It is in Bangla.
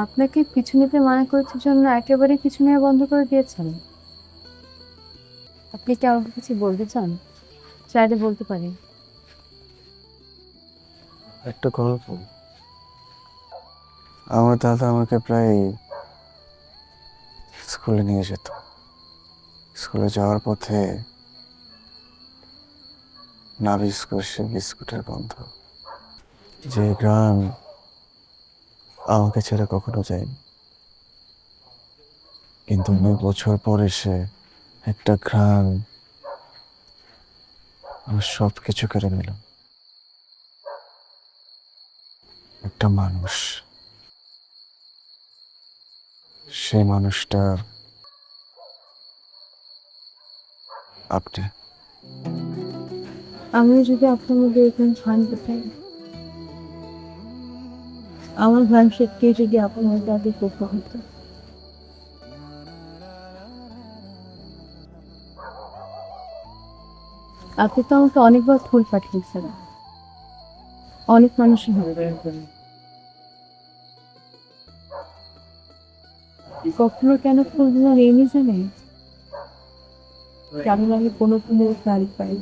আপনাকে পিছু নিতে মানা করেছে জন্য একেবারে পিছু নেওয়া বন্ধ করে দিয়েছেন? আপনি কি আমাকে কিছু বলতে চান? চাইলে বলতে পারি। একটা গল্প। আমার দাদা আমাকে প্রায় স্কুলে নিয়ে যেত। স্কুলে যাওয়ার পথে নাভিস করছে বিস্কুটের গন্ধ, যে গ্রাম আমাকে ছেড়ে কখনো যায়নি। কিন্তু অনেক বছর পর এসে একটা ঘ্রাণ আমার সব কিছু কেড়ে নিল। একটা মানুষ, সেই মানুষটা আপনি। আমিও যদি আপনার মধ্যে এরকম ঘ্রাণ পেতাম, আমার ঘ্রাণ সত্যি যদি আপনার মধ্যে আগে কোথাও হতো। আপনি তো আমাকে অনেকবার ফুল পাঠিয়েছেন, অনেক মানুষই হবে। কখনো কেন ফুলগুলো নেইনি জানেন? কেমন আমি কোনো ফুলের গাড়ি পাই।